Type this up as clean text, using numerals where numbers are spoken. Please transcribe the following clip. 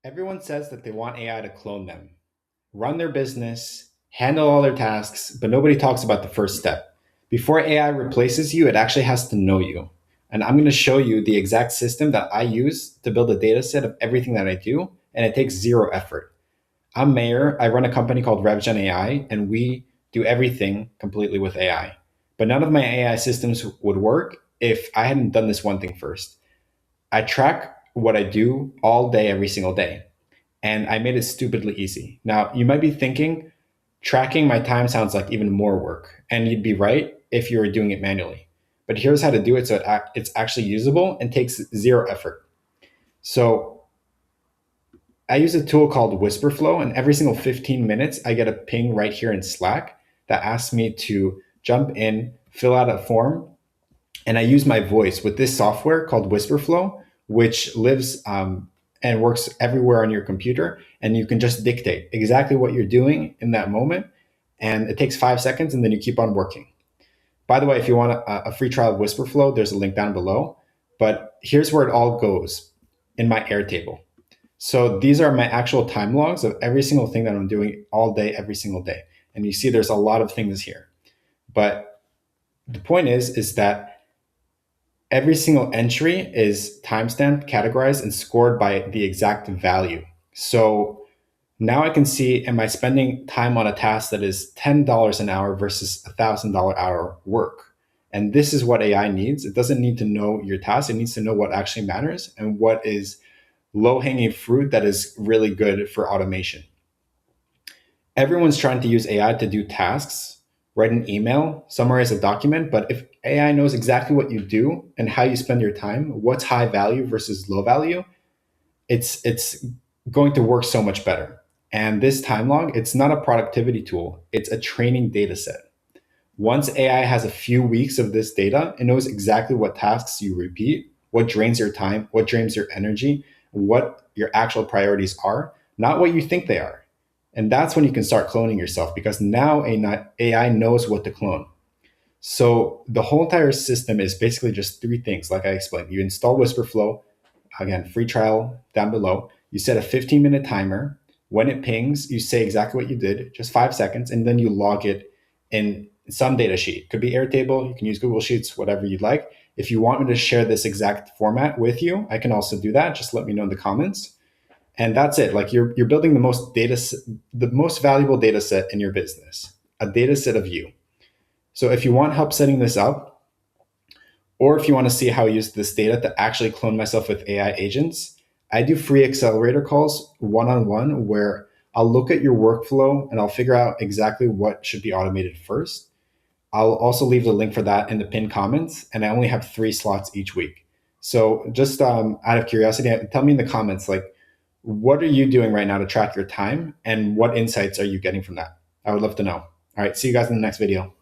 Everyone says that they want AI to clone them, run their business, handle all their tasks, but nobody talks about the first step. Before AI replaces you, it actually has to know you. And I'm going to show you the exact system that I use to build a data set of everything that I do, and it takes zero effort. I'm Mayor. I run a company called RevGenAI, and we do everything completely with AI. But none of my AI systems would work if I hadn't done this one thing first. I track what I do all day, every single day, and I made it stupidly easy. Now, you might be thinking, tracking my time sounds like even more work, and you'd be right if you were doing it manually. But here's how to do it so it's actually usable and takes zero effort. So I use a tool called Wispr Flow, and every single 15 minutes, I get a ping right here in Slack that asks me to jump in, fill out a form, and I use my voice with this software called Wispr Flow, which lives and works everywhere on your computer. And you can just dictate exactly what you're doing in that moment. And it takes 5 seconds, and then you keep on working. By the way, if you want a free trial of Wispr Flow, there's a link down below. But here's where it all goes in my Airtable. So these are my actual time logs of every single thing that I'm doing all day, every single day. And you see there's a lot of things here. But the point is that every single entry is timestamped, categorized, and scored by the exact value. So now I can see, am I spending time on a task that is $10 an hour versus $1,000 hour work? And this is what AI needs. It doesn't need to know your task. It needs to know what actually matters and what is low-hanging fruit that is really good for automation. Everyone's trying to use AI to do tasks, write an email, summarize a document, but if AI knows exactly what you do and how you spend your time, what's high value versus low value, it's going to work so much better. And this time log, it's not a productivity tool, it's a training data set. Once AI has a few weeks of this data, it knows exactly what tasks you repeat, what drains your time, what drains your energy, what your actual priorities are, not what you think they are. And that's when you can start cloning yourself, because now AI knows what to clone. So the whole entire system is basically just three things, like I explained. You install Wispr Flow, again, free trial down below. You set a 15-minute timer. When it pings, you say exactly what you did, just 5 seconds, and then you log it in some data sheet. Could be Airtable, you can use Google Sheets, whatever you'd like. If you want me to share this exact format with you, I can also do that. Just let me know in the comments. And that's it. Like you're building the most valuable data set in your business, a data set of you. So if you want help setting this up, or if you want to see how I use this data to actually clone myself with AI agents, I do free accelerator calls one-on-one where I'll look at your workflow and I'll figure out exactly what should be automated first. I'll also leave the link for that in the pinned comments, and I only have 3 slots each week. So just out of curiosity, tell me in the comments, like, what are you doing right now to track your time, and what insights are you getting from that? I would love to know. All right, see you guys in the next video.